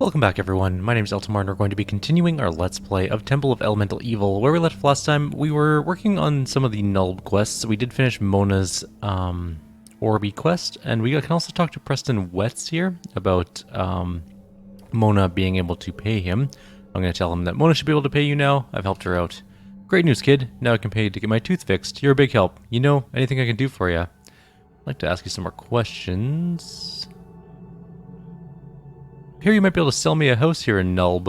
Welcome back everyone, my name is Eltimar and we're going to be continuing our Let's Play of Temple of Elemental Evil. Where we left last time, we were working on some of the Nulb quests. We did finish Mona's Orby quest, and we can also talk to Preston Wetz here about Mona being able to pay him. I'm going to tell him that Mona should be able to pay you now. I've helped her out. Great news, kid. Now I can pay you to get my tooth fixed. You're a big help. You know, anything I can do for you. I'd like to ask you some more questions. Here you might be able to sell me a house here in Nulb.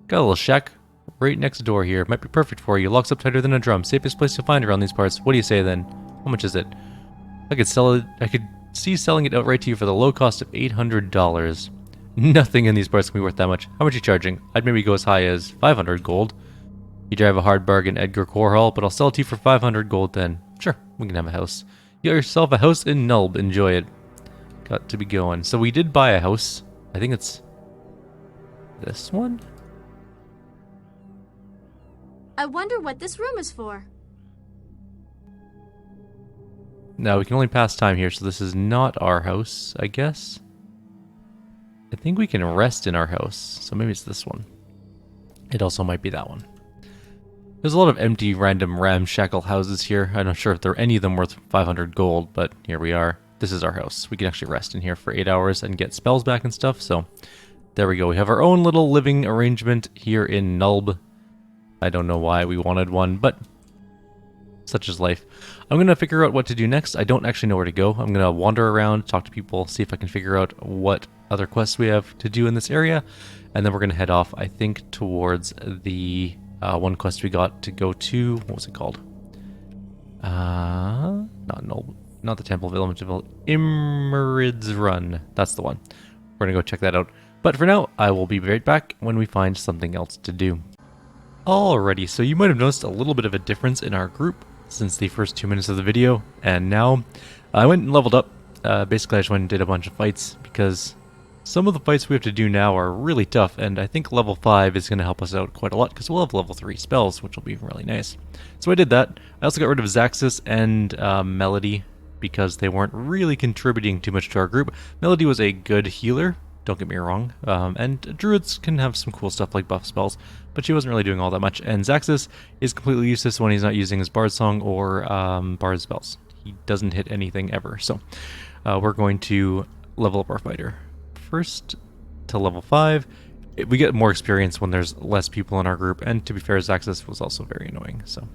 Got a little shack right next door here. Might be perfect for you. Locks up tighter than a drum. Safest place to find around these parts. What do you say then? How much is it? I could sell it. I could see selling it outright to you for the low cost of $800. Nothing in these parts can be worth that much. How much are you charging? I'd maybe go as high as 500 gold. You drive a hard bargain, Edgar Corhall, but I'll sell it to you for 500 gold then. Sure, we can have a house. You got yourself a house in Nulb. Enjoy it. Got to be going. So we did buy a house. I think it's this one? I wonder what this room is for. No, we can only pass time here, so this is not our house, I guess. I think we can rest in our house, so maybe it's this one. It also might be that one. There's a lot of empty, random, ramshackle houses here. I'm not sure if any of them worth 500 gold, but here we are. This is our house. We can actually rest in here for 8 hours and get spells back and stuff, so there we go. We have our own little living arrangement here in Nulb. I don't know why we wanted one, but such is life. I'm going to figure out what to do next. I don't actually know where to go. I'm going to wander around, talk to people, see if I can figure out what other quests we have to do in this area, and then we're going to head off, I think, towards the one quest we got to go to. What was it called? Not Nulb. Not the Temple of Elemental Imrid's Run. That's the one. We're going to go check that out. But for now, I will be right back when we find something else to do. Alrighty, so you might have noticed a little bit of a difference in our group since the first 2 minutes of the video. And now, I went and leveled up. Basically, I just went and did a bunch of fights because some of the fights we have to do now are really tough. And I think level 5 is going to help us out quite a lot because we'll have level 3 spells, which will be really nice. So I did that. I also got rid of Xaxis and Melody, because they weren't really contributing too much to our group. Melody was a good healer, don't get me wrong, and druids can have some cool stuff like buff spells, but she wasn't really doing all that much. And Xaxis is completely useless when he's not using his bard song or bard spells. He doesn't hit anything ever, so we're going to level up our fighter. First to level 5, we get more experience when there's less people in our group, and to be fair, Xaxis was also very annoying, so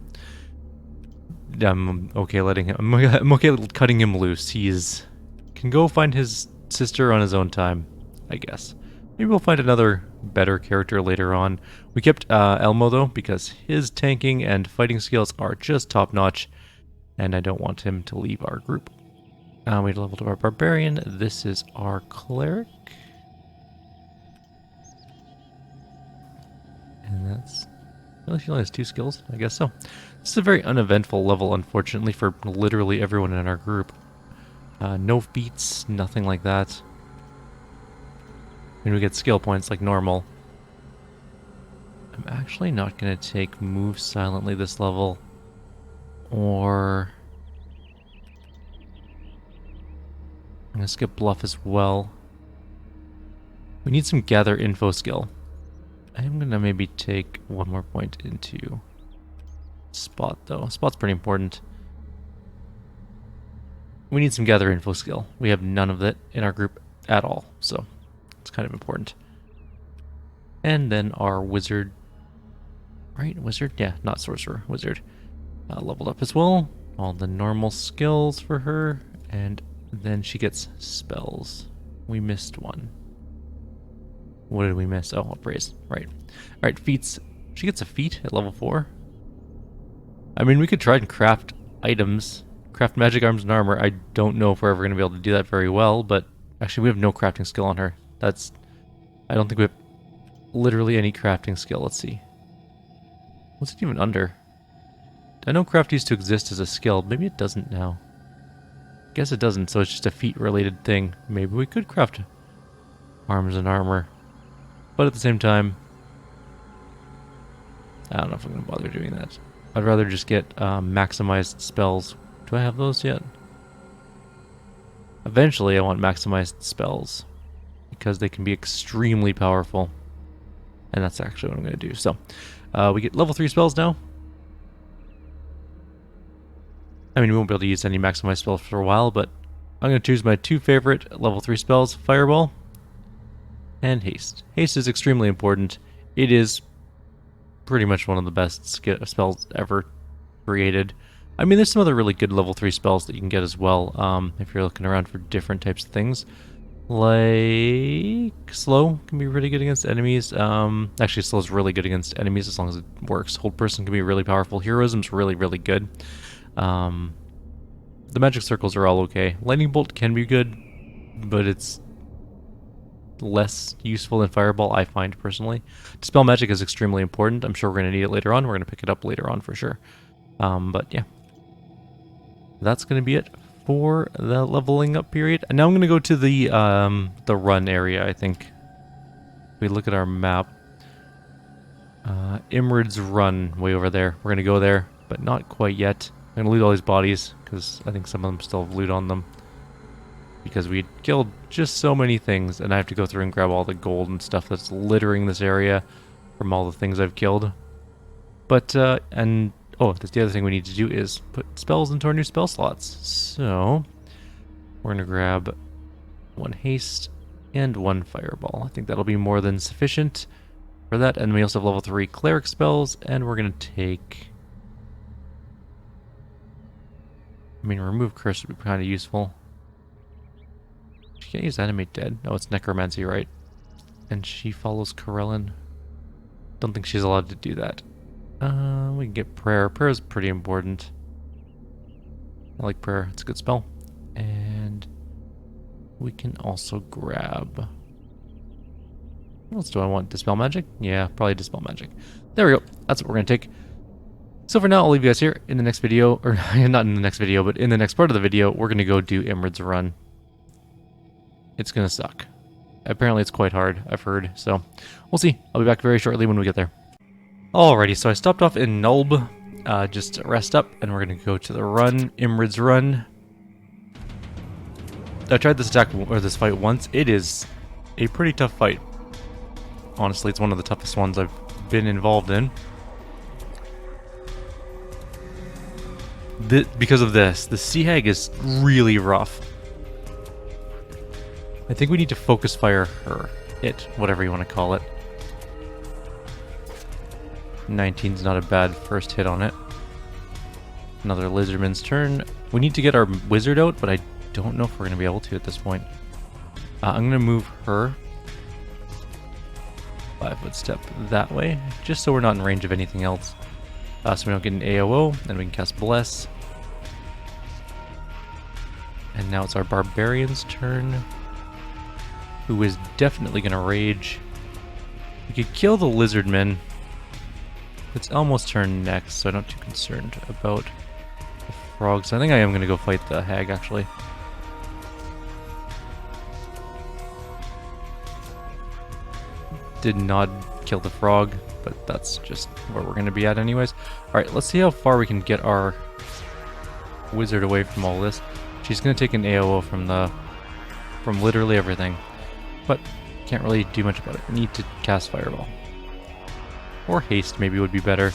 I'm okay letting him. I'm okay cutting him loose. Can go find his sister on his own time, I guess. Maybe we'll find another better character later on. We kept Elmo though because his tanking and fighting skills are just top notch, and I don't want him to leave our group. We leveled up our barbarian. This is our cleric, and that's. Well, she only has 2 skills, I guess so. This is a very uneventful level, unfortunately, for literally everyone in our group. No feats, nothing like that. And we get skill points like normal. I'm actually not going to take Move Silently this level. Or I'm going to skip Bluff as well. We need some Gather Info skill. I'm going to maybe take 1 more point into Spot, though. Spot's pretty important. We need some Gather Info skill. We have none of that in our group at all, so it's kind of important. And then our Wizard... Right? Wizard? Yeah, not Sorcerer. Wizard. Leveled up as well. All the normal skills for her. And then she gets spells. We missed one. What did we miss? Oh, Appraise. Right. Alright, feats. She gets a feat at level 4. I mean, we could try and craft items. Craft magic arms and armor. I don't know if we're ever going to be able to do that very well, but actually we have no crafting skill on her. I don't think we have literally any crafting skill. Let's see. What's it even under? I know craft used to exist as a skill. Maybe it doesn't now. I guess it doesn't, so it's just a feat-related thing. Maybe we could craft arms and armor. But at the same time, I don't know if I'm going to bother doing that. I'd rather just get maximized spells. Do I have those yet? Eventually, I want maximized spells. because they can be extremely powerful. And that's actually what I'm going to do. So, we get level 3 spells now. I mean, we won't be able to use any maximized spells for a while, but I'm going to choose my 2 favorite level 3 spells, Fireball and Haste. Haste is extremely important. It is pretty much one of the best spells ever created. I mean, there's some other really good level 3 spells that you can get as well, if you're looking around for different types of things. Like Slow can be really good against enemies. Actually, Slow is really good against enemies as long as it works. Hold Person can be really powerful. Heroism's really, really good. The magic circles are all okay. Lightning Bolt can be good, but it's less useful than Fireball, I find personally. Dispel Magic is extremely important. I'm sure we're going to need it later on. We're going to pick it up later on for sure. But yeah, that's going to be it for the leveling up period. And now I'm going to go to the run area, I think. If we look at our map, Imrid's Run, way over there. We're going to go there, but not quite yet. I'm going to loot all these bodies, because I think some of them still have loot on them. Because we killed just so many things, and I have to go through and grab all the gold and stuff that's littering this area from all the things I've killed. But, and, oh, that's the other thing we need to do is put spells into our new spell slots. So, we're going to grab 1 haste and 1 fireball. I think that'll be more than sufficient for that. And we also have level 3 cleric spells, and we're going to take... I mean, remove curse would be kind of useful. She can't use animate dead. No, it's necromancy, right? And she follows Corellin. Don't think she's allowed to do that. We can get prayer. Prayer is pretty important. I like prayer. It's a good spell. And we can also grab... What else do I want? Dispel magic? Yeah, probably dispel magic. There we go. That's what we're going to take. So for now, I'll leave you guys here. In the next video, or not in the next video, but in the next part of the video, we're going to go do Imrid's Run. It's going to suck. Apparently it's quite hard, I've heard, so we'll see. I'll be back very shortly when we get there. Alrighty, so I stopped off in Nulb, just to rest up, and we're going to go to the run, Imrid's Run. I tried this attack, or this fight once. It is a pretty tough fight. Honestly, it's one of the toughest ones I've been involved in. Because of this, the Sea Hag is really rough. I think we need to focus fire her. It, whatever you want to call it. 19's not a bad first hit on it. Another Lizardman's turn. We need to get our wizard out, but I don't know if we're going to be able to at this point. I'm going to move her 5-foot step that way, just so we're not in range of anything else. So we don't get an AOO, then we can cast Bless. And now it's our Barbarian's turn, who is definitely going to rage. We could kill the Lizardmen. It's almost turn next, so I'm not too concerned about the frogs. I think I am going to go fight the hag, actually. Did not kill the frog, but that's just where we're going to be at anyways. Alright, let's see how far we can get our wizard away from all this. She's going to take an AOO from literally everything, but can't really do much about it. We need to cast Fireball. Or Haste maybe would be better.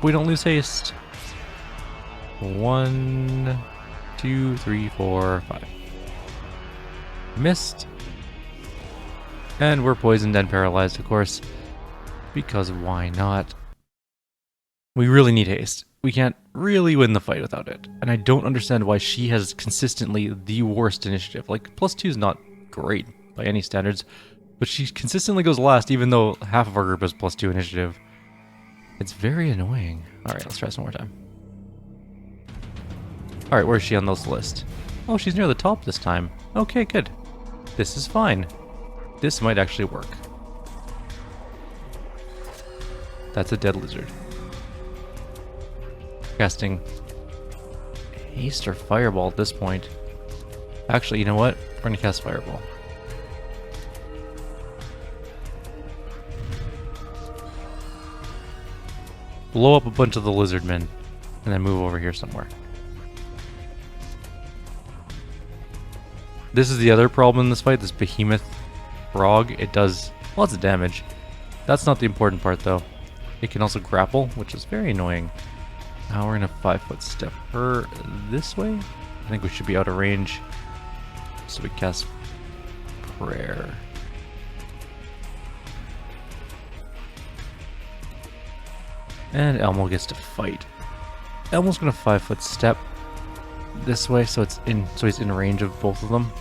We don't lose Haste. 1, 2, 3, 4, 5. Missed. And we're poisoned and paralyzed, of course. Because why not? We really need haste. We can't really win the fight without it. And I don't understand why she has consistently the worst initiative. Like, +2 is not great by any standards, but she consistently goes last even though half of our group has +2 initiative. It's very annoying. Alright, let's try some more time. Alright, where is she on this list? Oh, she's near the top this time. Okay, good. This is fine. This might actually work. That's a dead lizard. Casting Haste or Fireball at this point. Actually, you know what? We're going to cast Fireball. Blow up a bunch of the lizardmen, and then move over here somewhere. This is the other problem in this fight, this behemoth frog. It does lots of damage. That's not the important part though. It can also grapple, which is very annoying. Now we're gonna 5-foot step her this way. I think we should be out of range. So we cast prayer. And Elmo gets to fight. Elmo's gonna 5-foot step this way, so he's in range of both of them.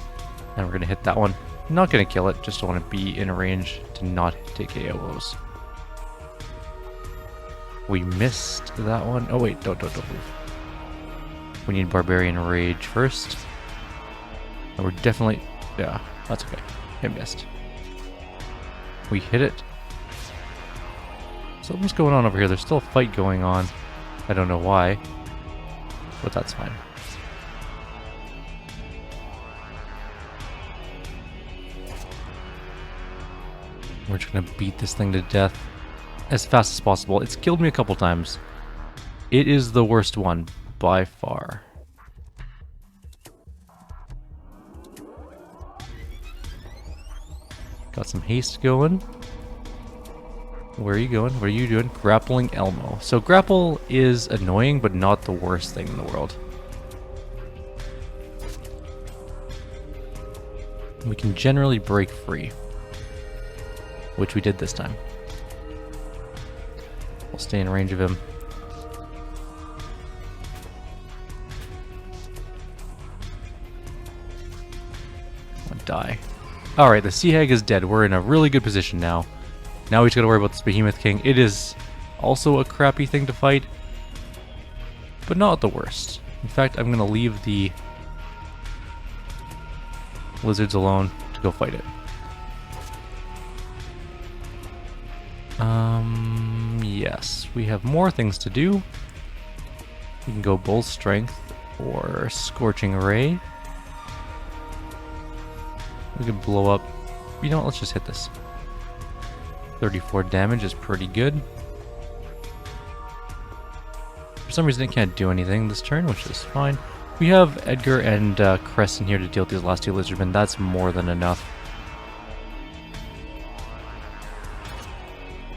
And we're gonna hit that one. Not gonna kill it, just want to be in range to not take AOs. We missed that one. Oh wait, don't move. We need Barbarian Rage first. And we're definitely... yeah, that's okay. It missed. We hit it. Something's going on over here. There's still a fight going on. I don't know why. But that's fine. We're just gonna beat this thing to death as fast as possible. It's killed me a couple times. It is the worst one by far. Got some haste going. Where are you going? What are you doing? Grappling Elmo. So grapple is annoying, but not the worst thing in the world. We can generally break free, which we did this time. We'll stay in range of him. I'll die. Alright, the Sea Hag is dead. We're in a really good position now. Now we just gotta worry about this Behemoth King. It is also a crappy thing to fight, but not the worst. In fact, I'm gonna leave the lizards alone to go fight it. Yes, we have more things to do. We can go Bull Strength or Scorching Ray. We can blow up. You know what, let's just hit this. 34 damage is pretty good. For some reason it can't do anything this turn, which is fine. We have Edgar and Crescent here to deal with these last two lizardmen. That's more than enough.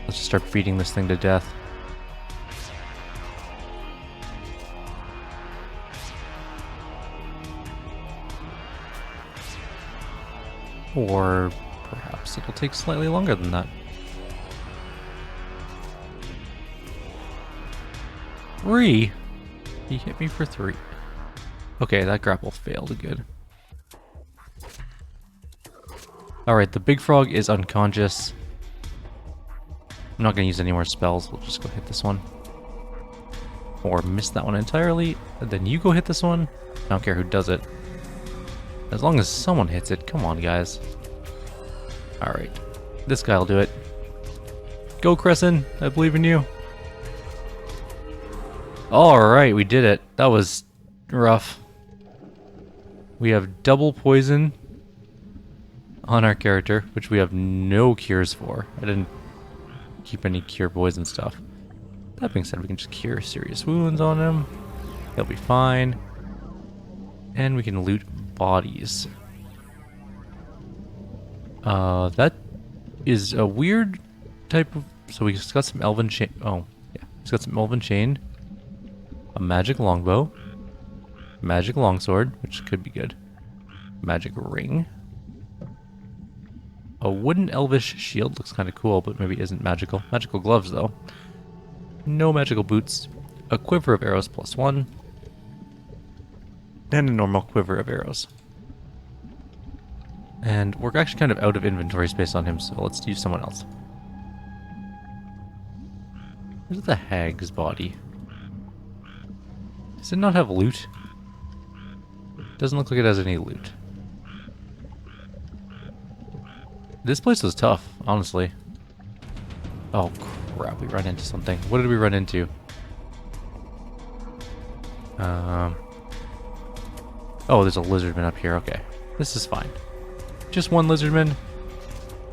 Let's just start beating this thing to death. Or perhaps it'll take slightly longer than that. 3? He hit me for 3. Okay, that grapple failed good. Alright, the big frog is unconscious. I'm not going to use any more spells. We'll just go hit this one. Or miss that one entirely. And then you go hit this one. I don't care who does it. As long as someone hits it. Come on, guys. Alright. This guy will do it. Go, Crescent. I believe in you. Alright, we did it. That was rough. We have double poison on our character, which we have no cures for. I didn't keep any cure poison stuff. That being said, we can just cure serious wounds on him. He'll be fine. And we can loot bodies. That is a weird type of... So we just got some elven chain... Oh, yeah. Just got some elven chain. A magic longbow. Magic longsword, which could be good. Magic ring. A wooden elvish shield looks kind of cool, but maybe isn't magical. Magical gloves, though. No magical boots. A quiver of arrows +1. And a normal quiver of arrows. And we're actually kind of out of inventory space on him, so let's use someone else. Where's the hag's body? Does it not have loot? Doesn't look like it has any loot. This place was tough, honestly. Oh crap, we ran into something. What did we run into? Oh, there's a lizardman up here. Okay, this is fine. Just one lizardman.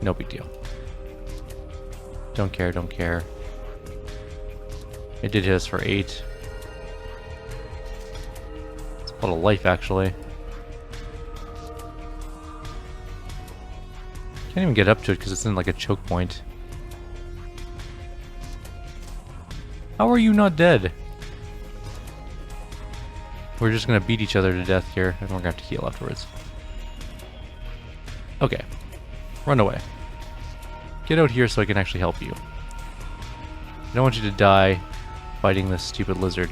No big deal. Don't care, don't care. It did hit us for 8. It's a lot of life, actually. Can't even get up to it because it's in like a choke point. How are you not dead? We're just gonna beat each other to death here, and we're gonna have to heal afterwards. Okay. Run away. Get out here so I can actually help you. I don't want you to die fighting this stupid lizard.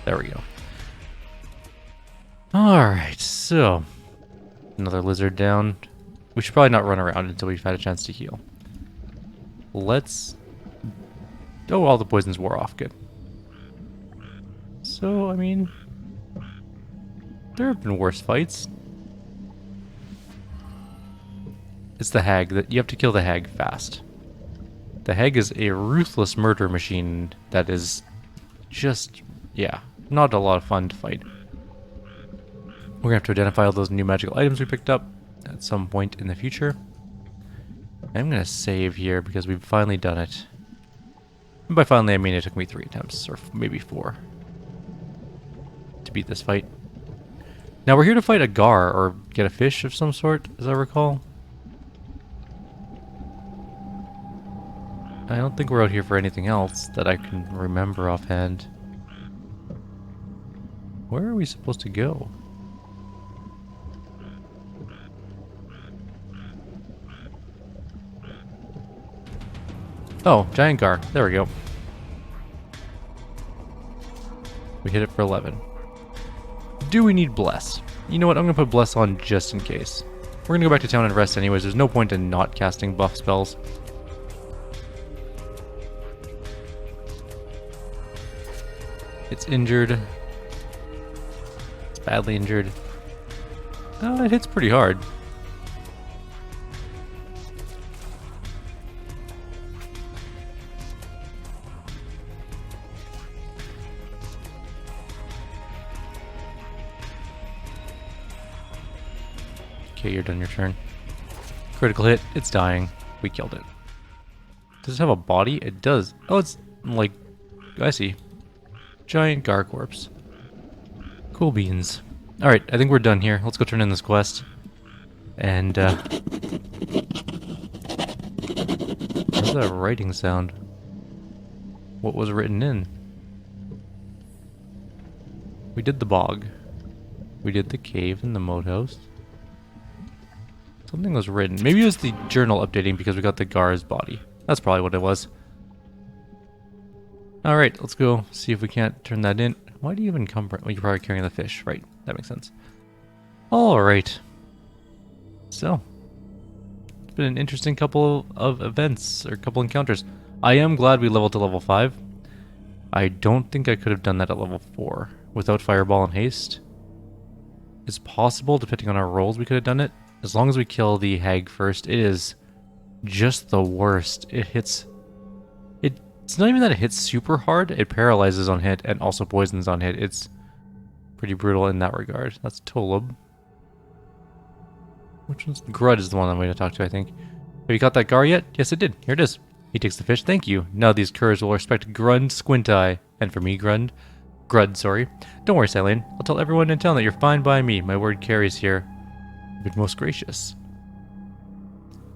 There we go. Alright, so... another lizard down. We should probably not run around until we've had a chance to heal. Let's... oh, all the poisons wore off. Good. So, I mean... there have been worse fights. It's the hag. That you have to kill the hag fast. The hag is a ruthless murder machine that is just... yeah, not a lot of fun to fight. We're gonna have to identify all those new magical items we picked up at some point in the future. I'm gonna save here because we've finally done it. And by finally I mean it took me 3 attempts, or maybe 4, to beat this fight. Now we're here to fight a gar, or get a fish of some sort, as I recall. I don't think we're out here for anything else that I can remember offhand. Where are we supposed to go? Oh, giant gar. There we go. We hit it for 11. Do we need Bless? You know what? I'm going to put Bless on just in case. We're going to go back to town and rest anyways. There's no point in not casting buff spells. It's injured. It's badly injured. It hits pretty hard. Okay, you're done your turn. Critical hit. It's dying. We killed it. Does it have a body? It does. Oh, it's like... I see. Giant gar corpse. Cool beans. Alright, I think we're done here. Let's go turn in this quest. And, what's that writing sound? What was written in? We did the bog. We did the cave and the moat house. Something was written. Maybe it was the journal updating because we got the gar's body. That's probably what it was. Alright, let's go see if we can't turn that in. Why do you even come? Well, you're probably carrying the fish. Right, that makes sense. Alright. So, it's been an interesting couple of events, or couple encounters. I am glad we leveled to level 5. I don't think I could have done that at level 4 without Fireball and Haste. It's possible, depending on our rolls, we could have done it. As long as we kill the hag first, it is just the worst. It hits... It's not even that it hits super hard, it paralyzes on hit and also poisons on hit. It's pretty brutal in that regard. That's Tolub. Which one's... Grud is the one I'm going to talk to, I think. Have you got that gar yet? Yes, it did. Here it is. He takes the fish. Thank you. Now these curs will respect Grund Squint Eye. And for me, Grud, sorry. Don't worry, Silene. I'll tell everyone in town that you're fine by me. My word carries here. You've been most gracious.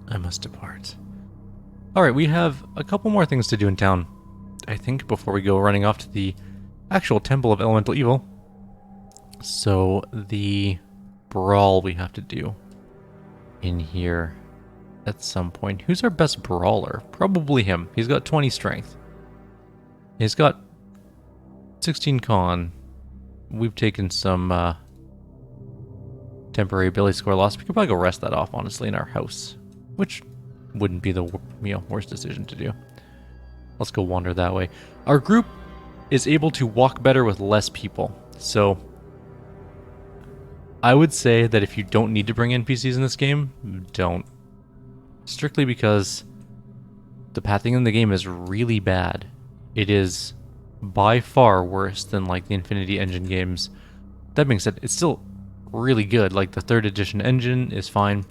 I must depart. Alright, we have a couple more things to do in town, I think, before we go running off to the actual Temple of Elemental Evil. So, the brawl we have to do in here at some point. Who's our best brawler? Probably him. He's got 20 strength. He's got 16 con. We've taken some temporary ability score loss. We could probably go rest that off, honestly, in our house, which wouldn't be the worst decision to do. Let's go wander that way. Our group is able to walk better with less people, so I would say that if you don't need to bring NPCs in this game, don't. Strictly because the pathing in the game is really bad. It is by far worse than like the Infinity Engine games. That being said, it's still really good. Like the 3rd edition engine is fine.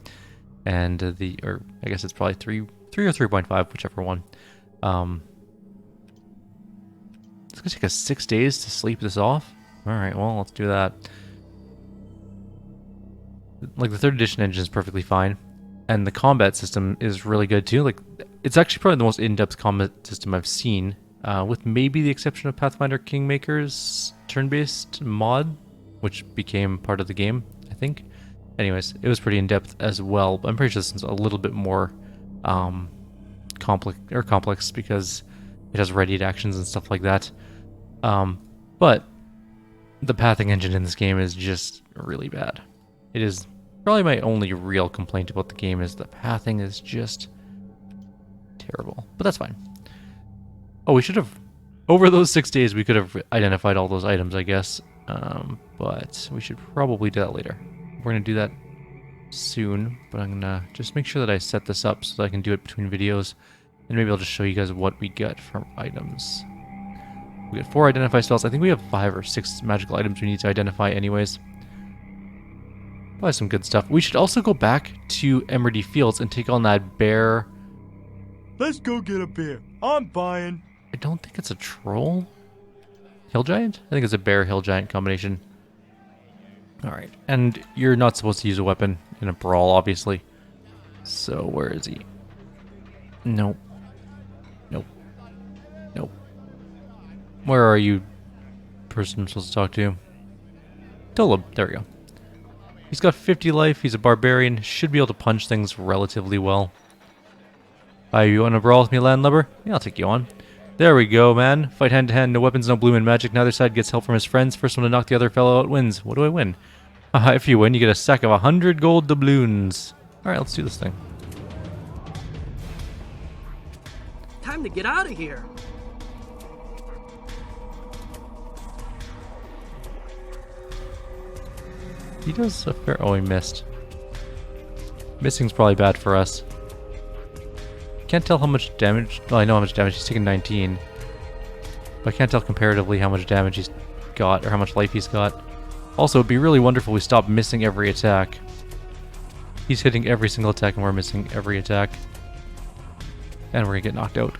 And or I guess it's probably 3 or 3.5, whichever one. It's gonna take us 6 days to sleep this off. All right, well, let's do that. Like, the 3rd edition engine is perfectly fine. And the combat system is really good too. Like, it's actually probably the most in-depth combat system I've seen. With maybe the exception of Pathfinder Kingmaker's turn-based mod, which became part of the game, I think. Anyways, it was pretty in-depth as well. I'm pretty sure this one's a little bit more complex because it has readied actions and stuff like that. But the pathing engine in this game is just really bad. It is probably my only real complaint about the game is the pathing is just terrible. But that's fine. Oh, we should have... Over those 6 days, we could have identified all those items, I guess. But we should probably do that later. We're going to do that soon, but I'm going to just make sure that I set this up so that I can do it between videos. And maybe I'll just show you guys what we get from items. We get 4 identify spells. I think we have 5 or 6 magical items we need to identify anyways. Probably some good stuff. We should also go back to Emerdy Fields and take on that bear. Let's go get a beer. I'm buying. I don't think it's a troll. Hill giant? I think it's a bear hill giant combination. Alright. And you're not supposed to use a weapon in a brawl, obviously. So where is he? Nope. Nope. Nope. Where are you, person I'm supposed to talk to? Tolub. There we go. He's got 50 life. He's a barbarian. Should be able to punch things relatively well. You want to brawl with me, landlubber? Yeah, I'll take you on. There we go, man. Fight hand to hand. No weapons, no bloom and magic. Neither side gets help from his friends. First one to knock the other fellow out wins. What do I win? If you win, you get a sack of 100 gold doubloons. Alright, let's do this thing. Time to get out of here. He does a fair... Oh, he missed. Missing's probably bad for us. Can't tell how much damage... Well, I know how much damage. He's taken 19. But I can't tell comparatively how much damage he's got or how much life he's got. Also, it'd be really wonderful if we stop missing every attack. He's hitting every single attack and we're missing every attack. And we're gonna get knocked out.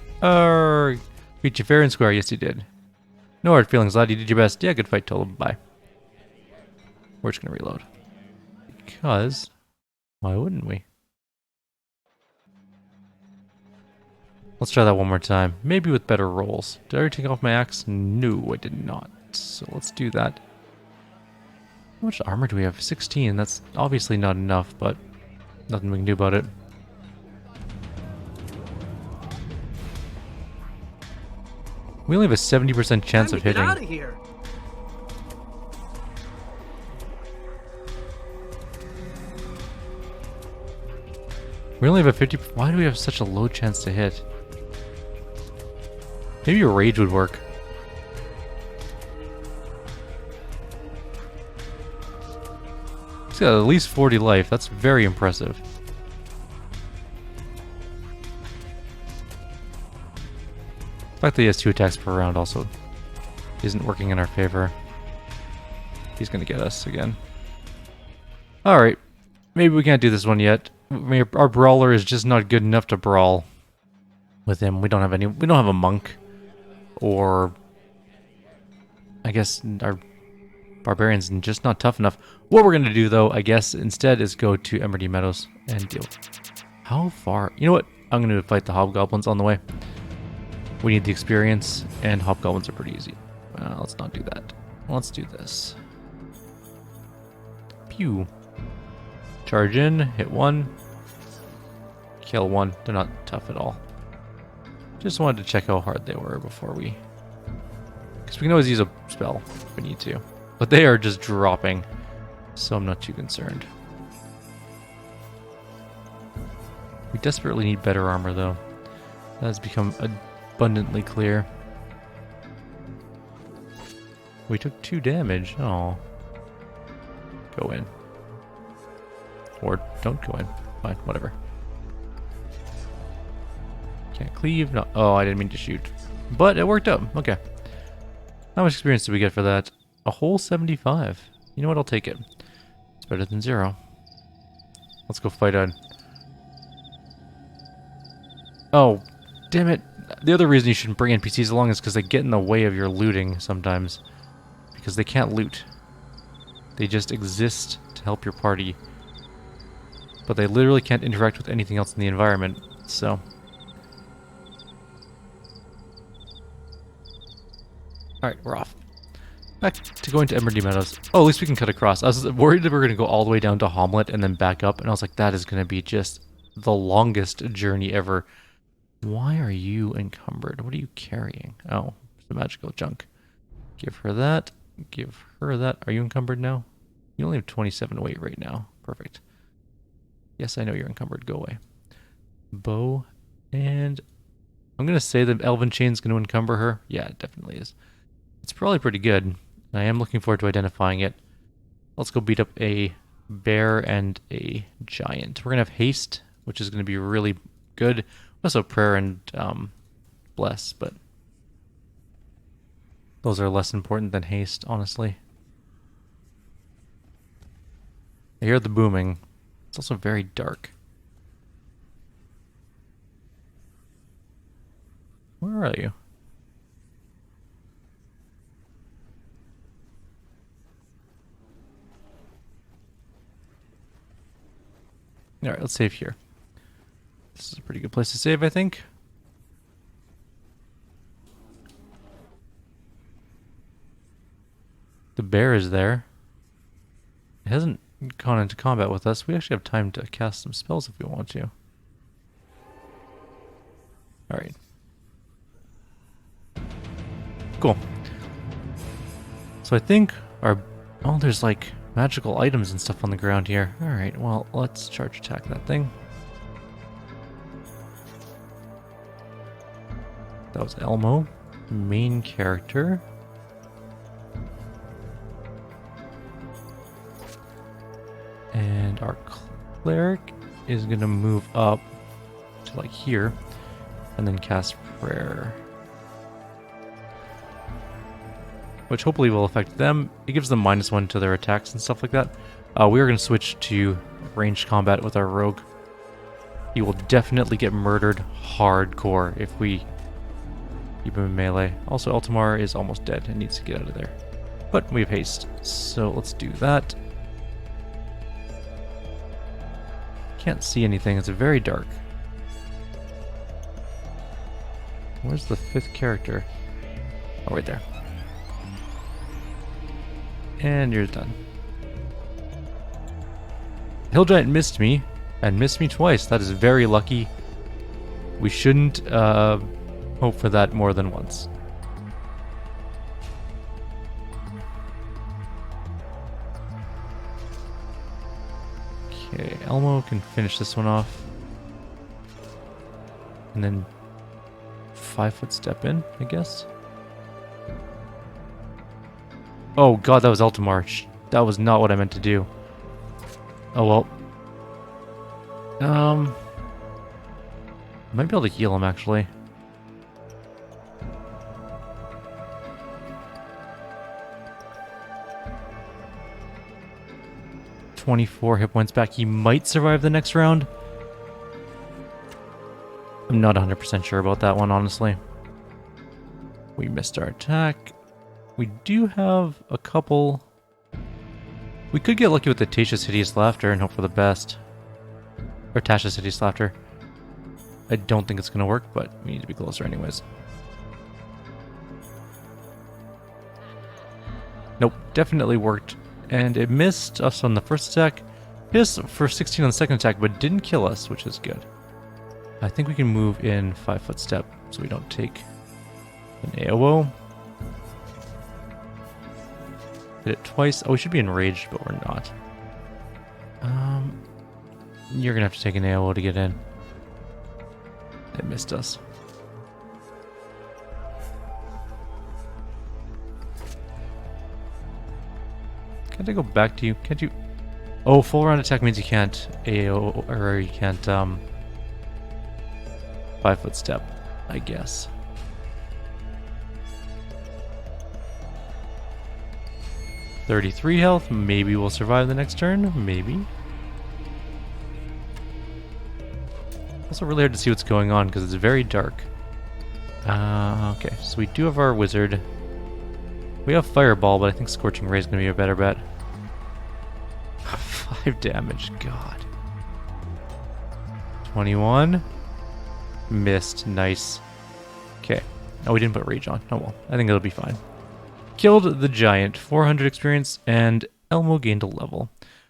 Beat you fair and square. Yes, you did. No hard feelings, lad. You did your best. Yeah, good fight, Tolub. Bye. We're just gonna reload. Because... why wouldn't we? Let's try that one more time. Maybe with better rolls. Did I already take off my axe? No, I did not. So let's do that. How much armor do we have? 16. That's obviously not enough, but nothing we can do about it. We only have a 70% chance of hitting. Get out of here. We only have a 50... Why do we have such a low chance to hit? Maybe a rage would work. He's got at least 40 life. That's very impressive. The fact that he has 2 attacks per round also isn't working in our favor. He's gonna get us again. Alright. Maybe we can't do this one yet. Our brawler is just not good enough to brawl with him. We don't have any... We don't have a monk. Or... I guess our barbarian's just not tough enough. What we're gonna do, though, I guess, instead is go to Emerdy Meadows and deal. How far? You know what? I'm gonna fight the hobgoblins on the way. We need the experience, and hobgoblins are pretty easy. Let's not do that. Let's do this. Pew. Charge in, hit 1. Kill 1. They're not tough at all. Just wanted to check how hard they were before we... Because we can always use a spell if we need to. But they are just dropping, so I'm not too concerned. We desperately need better armor, though. That has become abundantly clear. We took 2 damage. Oh. Go in. Or don't go in. Fine, whatever. Can't cleave. No. Oh, I didn't mean to shoot. But it worked out. Okay. How much experience did we get for that? A whole 75. You know what? I'll take it. It's better than 0. Let's go fight on. Oh, damn it. The other reason you shouldn't bring NPCs along is because they get in the way of your looting sometimes. Because they can't loot. They just exist to help your party but they literally can't interact with anything else in the environment, so... Alright, we're off. Back to going to Emerald Meadows. Oh, at least we can cut across. I was worried that we were going to go all the way down to Homlet and then back up, and I was like, that is going to be just the longest journey ever. Why are you encumbered? What are you carrying? Oh, it's the magical junk. Give her that. Give her that. Are you encumbered now? You only have 27 weight right now. Perfect. Yes, I know you're encumbered. Go away. Bow. And I'm going to say the Elven Chain's going to encumber her. Yeah, it definitely is. It's probably pretty good. I am looking forward to identifying it. Let's go beat up a bear and a giant. We're going to have haste, which is going to be really good. Also prayer and bless, but those are less important than haste, honestly. I hear the booming. It's also very dark. Where are you? Alright, let's save here. This is a pretty good place to save, I think. The bear is there. It hasn't gone into combat with us. We actually have time to cast some spells if we want to. Alright. Cool. So I think our... Oh, there's like magical items and stuff on the ground here. Alright, well, let's charge attack that thing. That was Elmo, main character. And our cleric is going to move up to like here and then cast prayer. Which hopefully will affect them. It gives them -1 to their attacks and stuff like that. We are going to switch to ranged combat with our rogue. He will definitely get murdered hardcore if we keep him in melee. Also, Eltimar is almost dead and needs to get out of there. But we have haste, so let's do that. Can't see anything, it's very dark. Where's the 5th character? Oh, right there. And you're done. Hill Giant missed me, and missed me twice. That is very lucky. We shouldn't hope for that more than once. Okay, Elmo can finish this one off. And then 5-foot step in, I guess. Oh god, that was Eltimar. That was not what I meant to do. Oh well. I might be able to heal him actually. $24 hit points back. He might survive the next round. I'm not 100% sure about that one, honestly. We missed our attack. We do have a couple... We could get lucky with the Tasha's Hideous Laughter and hope for the best. Or Tasha's Hideous Laughter. I don't think it's going to work, but we need to be closer anyways. Nope, definitely worked. And it missed us on the first attack. Hit us for 16 on the second attack, but didn't kill us, which is good. I think we can move in 5-foot step so we don't take an AOO. Hit it twice. Oh, we should be enraged, but we're not. You're gonna have to take an AOO to get in. It missed us. Can't I go back to you? Can't you? Oh, full round attack means you can't AO or you can't 5-foot step, I guess. $33 health. Maybe we'll survive the next turn. Maybe. Also really hard to see what's going on because it's very dark. Okay, so we do have our wizard. We have Fireball, but I think Scorching Ray is going to be a better bet. 5 damage, god. 21. Missed. Nice. Okay. Oh, we didn't put rage on. Oh well. I think it'll be fine. Killed the giant. 400 experience, and Elmo gained a level.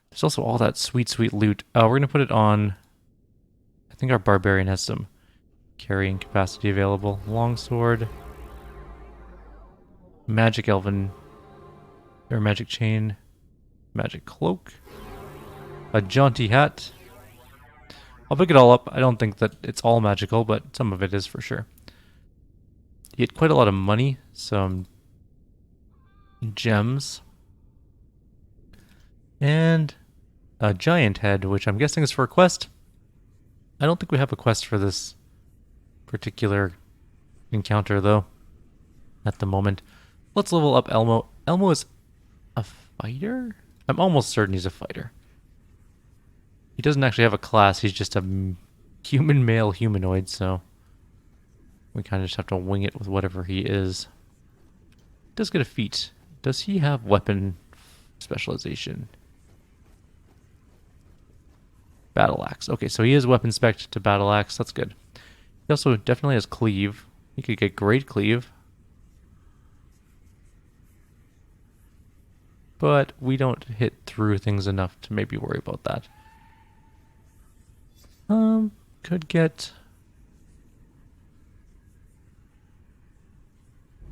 There's also all that sweet, sweet loot. We're going to put it on... I think our barbarian has some carrying capacity available. Longsword. Magic elven. Or magic chain. Magic cloak. A jaunty hat. I'll pick it all up. I don't think that it's all magical, but some of it is for sure. You get quite a lot of money. Some gems. And a giant head, which I'm guessing is for a quest. I don't think we have a quest for this particular encounter, though, at the moment. Let's level up Elmo. Elmo is a fighter? I'm almost certain he's a fighter. He doesn't actually have a class. He's just a human male humanoid, so we kind of just have to wing it with whatever he is. He does get a feat. Does he have weapon specialization? Battle axe. Okay, so he is weapon spec to battle axe. That's good. He also definitely has cleave. He could get great cleave. But we don't hit through things enough to maybe worry about that. Could get...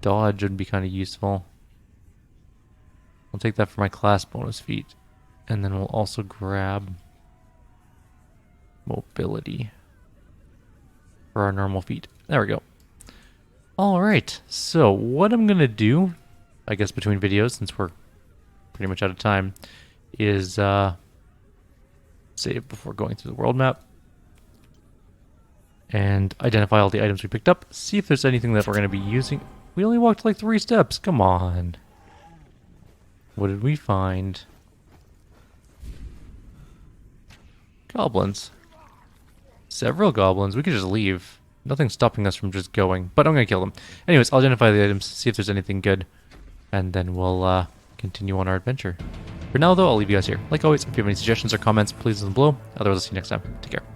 Dodge would be kind of useful. I'll take that for my class bonus feat. And then we'll also grab... mobility for our normal feat. There we go. Alright, so what I'm going to do, I guess between videos, since we're pretty much out of time, is save before going through the world map. And identify all the items we picked up. See if there's anything that we're going to be using. We only walked like 3 steps. Come on. What did we find? Goblins. Several goblins. We could just leave. Nothing's stopping us from just going. But I'm going to kill them. Anyways, I'll identify the items, see if there's anything good. And then we'll continue on our adventure. For now, though, I'll leave you guys here. Like always, if you have any suggestions or comments, please leave them below. Otherwise, I'll see you next time. Take care.